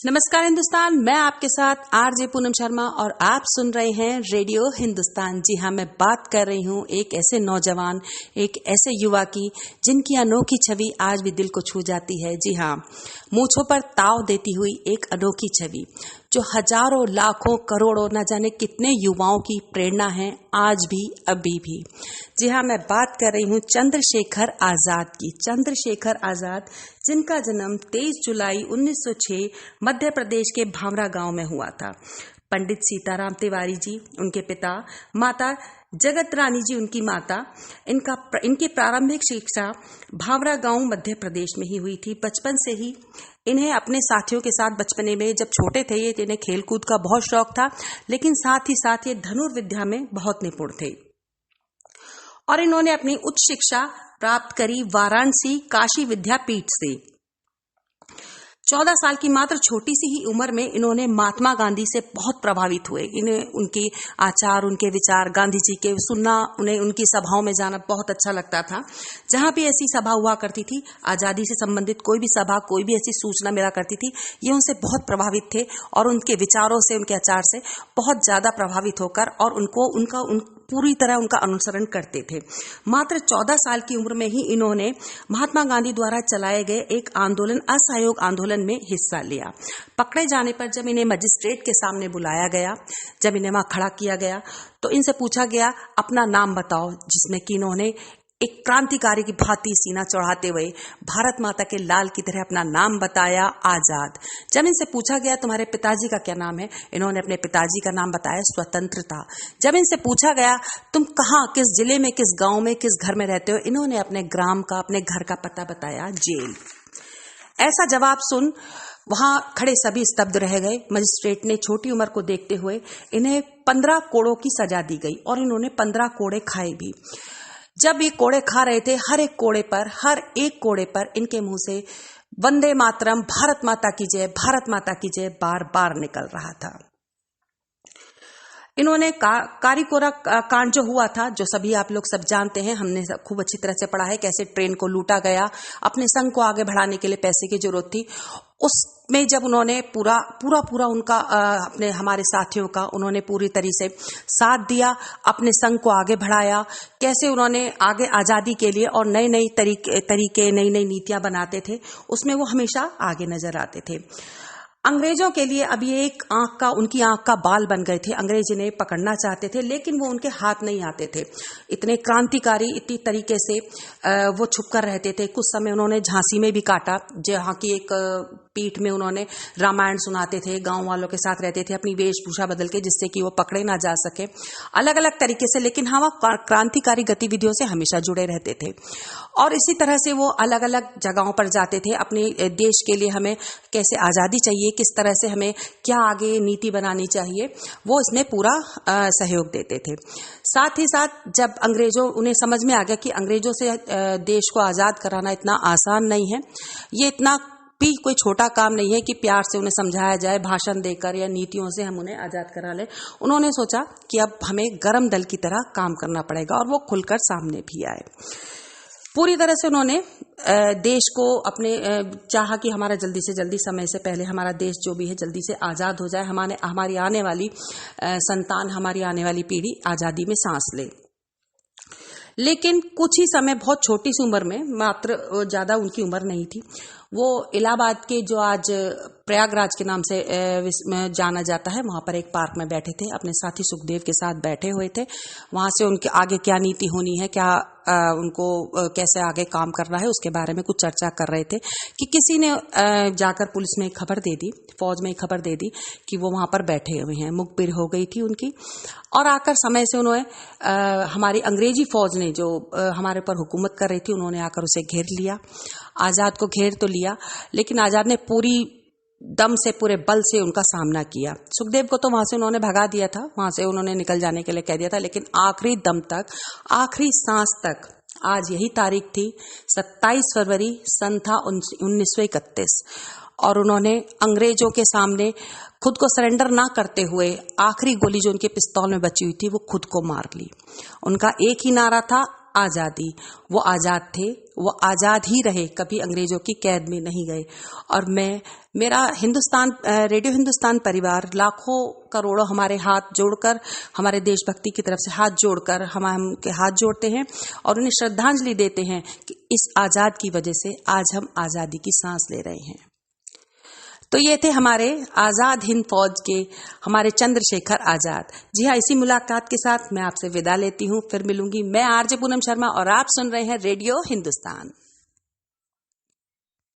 नमस्कार हिंदुस्तान, मैं आपके साथ आरजे पूनम शर्मा और आप सुन रहे हैं रेडियो हिंदुस्तान। जी हाँ, मैं बात कर रही हूँ एक ऐसे नौजवान, एक ऐसे युवा की जिनकी अनोखी छवि आज भी दिल को छू जाती है। जी हाँ, मूंछों पर ताव देती हुई एक अनोखी छवि जो हजारों लाखों करोड़ों न जाने कितने युवाओं की प्रेरणा है आज भी अभी भी। जी हाँ, मैं बात कर रही हूँ चंद्रशेखर आजाद की। चंद्रशेखर आजाद जिनका जन्म 23 जुलाई 1906 मध्य प्रदेश के भावरा गांव में हुआ था। पंडित सीताराम तिवारी जी उनके पिता, माता जगत रानी जी उनकी माता। इनकी प्रारंभिक शिक्षा भावरा गांव मध्य प्रदेश में ही हुई थी। बचपन से ही इन्हें अपने साथियों के साथ, बचपने में जब छोटे थे ये, इन्हें खेलकूद का बहुत शौक था, लेकिन साथ ही साथ ये धनुर्विद्या में बहुत निपुण थे। और इन्होंने अपनी उच्च शिक्षा प्राप्त करी वाराणसी काशी विद्यापीठ से। 14 साल की मात्र छोटी सी ही उम्र में इन्होंने महात्मा गांधी से बहुत प्रभावित हुए। इन्हें उनके आचार, उनके विचार, गांधी जी के सुनना, उन्हें उनकी सभाओं में जाना बहुत अच्छा लगता था। जहां भी ऐसी सभा हुआ करती थी, आजादी से संबंधित कोई भी सभा, कोई भी ऐसी सूचना मिला करती थी, ये उनसे बहुत प्रभावित थे और उनके विचारों से, उनके आचार से बहुत ज्यादा प्रभावित होकर और पूरी तरह उनका अनुसरण करते थे। मात्र 14 साल की उम्र में ही इन्होंने महात्मा गांधी द्वारा चलाए गए एक आंदोलन, असहयोग आंदोलन में हिस्सा लिया। पकड़े जाने पर जब इन्हें मजिस्ट्रेट के सामने बुलाया गया, जब इन्हें वहां खड़ा किया गया, तो इनसे पूछा गया अपना नाम बताओ, जिसमें कि इन्होंने एक क्रांतिकारी की भांति सीना चढ़ाते हुए भारत माता के लाल की तरह अपना नाम बताया, आजाद। जब इनसे पूछा गया तुम्हारे पिताजी का क्या नाम है, इन्होंने अपने पिताजी का नाम बताया, स्वतंत्रता। जब इनसे पूछा गया तुम कहाँ, किस जिले में, किस गांव में, किस घर में रहते हो, इन्होंने अपने ग्राम का, अपने घर का पता बताया, जेल। ऐसा जवाब सुन वहां खड़े सभी स्तब्ध रह गए। मजिस्ट्रेट ने छोटी उम्र को देखते हुए इन्हें 15 कोड़ों की सजा दी गई और इन्होंने 15 कोड़े खाए भी। जब ये कोड़े खा रहे थे, हर एक कोड़े पर इनके मुंह से वंदे मातरम, भारत माता की जय, भारत माता की जय बार बार निकल रहा था। इन्होंने कारीकोरा कांड जो हुआ था, जो सभी आप लोग सब जानते हैं, हमने खूब अच्छी तरह से पढ़ा है, कैसे ट्रेन को लूटा गया, अपने संघ को आगे बढ़ाने के लिए पैसे की जरूरत थी। उसमें जब उन्होंने पूरा उनका अपने हमारे साथियों का उन्होंने पूरी तरह से साथ दिया, अपने संघ को आगे बढ़ाया, कैसे उन्होंने आगे आजादी के लिए और नए तरीके नई नीतियां बनाते थे, उसमें वो हमेशा आगे नजर आते थे। अंग्रेजों के लिए अब ये उनकी आंख का बाल बन गए थे। अंग्रेज इन्हें पकड़ना चाहते थे, लेकिन वो उनके हाथ नहीं आते थे। इतने क्रांतिकारी, इतनी तरीके से वो छुप कर रहते थे। कुछ समय उन्होंने झांसी में भी काटा, जहाँ की एक पीठ में उन्होंने रामायण सुनाते थे, गांव वालों के साथ रहते थे अपनी वेशभूषा बदल के, जिससे कि वो पकड़े ना जा सके, अलग अलग तरीके से। लेकिन हाँ, वो क्रांतिकारी गतिविधियों से हमेशा जुड़े रहते थे। और इसी तरह से वो अलग अलग जगहों पर जाते थे, अपने देश के लिए हमें कैसे आजादी चाहिए, किस तरह से हमें क्या आगे नीति बनानी चाहिए, वो इसमें पूरा सहयोग देते थे। साथ ही साथ जब उन्हें समझ में आ गया कि अंग्रेजों से देश को आजाद कराना इतना आसान नहीं है, ये इतना भी कोई छोटा काम नहीं है कि प्यार से उन्हें समझाया जाए, भाषण देकर या नीतियों से हम उन्हें आजाद करा लें। उन्होंने सोचा कि अब हमें गरम दल की तरह काम करना पड़ेगा, और वो खुलकर सामने भी आए। पूरी तरह से उन्होंने देश को अपने चाहा कि हमारा जल्दी से जल्दी, समय से पहले हमारा देश जो भी है जल्दी से आजाद हो जाए, हमारी आने वाली संतान, हमारी आने वाली पीढ़ी आजादी में सांस ले। लेकिन कुछ ही समय, बहुत छोटी सी उम्र में, मात्र ज्यादा उनकी उम्र नहीं थी, वो इलाहाबाद के जो आज प्रयागराज के नाम से जाना जाता है, वहां पर एक पार्क में बैठे थे, अपने साथी सुखदेव के साथ बैठे हुए थे। वहां से उनके आगे क्या नीति होनी है, क्या उनको कैसे आगे काम करना है, उसके बारे में कुछ चर्चा कर रहे थे कि किसी ने जाकर पुलिस में खबर दे दी, फौज में खबर दे दी कि वो वहां पर बैठे हुए हैं। मुखबिर हो गई थी उनकी, और आकर समय से उन्होंने हमारी अंग्रेजी फौज ने जो हमारे ऊपर हुकूमत कर रही थी, उन्होंने आकर उसे घेर लिया। आजाद को घेर तो लिया, लेकिन आजाद ने पूरी दम से, पूरे बल से उनका सामना किया। सुखदेव को तो वहां से उन्होंने भगा दिया था, वहां से उन्होंने निकल जाने के लिए कह दिया था, लेकिन आखिरी दम तक, आखिरी सांस तक, आज यही तारीख थी 27 फरवरी सन था 1931, और उन्होंने अंग्रेजों के सामने खुद को सरेंडर ना करते हुए आखिरी गोली जो उनके पिस्तौल में बची हुई थी, वो खुद को मार ली। उनका एक ही नारा था, आजादी। वो आजाद थे, वो आजाद ही रहे, कभी अंग्रेजों की कैद में नहीं गए। और मेरा रेडियो हिंदुस्तान परिवार लाखों करोड़ों हमारे हाथ जोड़कर, हमारे देशभक्ति की तरफ से हाथ जोड़कर हम उनके हाथ जोड़ते हैं और उन्हें श्रद्धांजलि देते हैं कि इस आजाद की वजह से आज हम आजादी की सांस ले रहे हैं। तो ये थे हमारे आजाद हिंद फौज के हमारे चंद्रशेखर आजाद। जी हाँ, इसी मुलाकात के साथ मैं आपसे विदा लेती हूँ। फिर मिलूंगी। मैं आरजे पूनम शर्मा और आप सुन रहे हैं रेडियो हिंदुस्तान।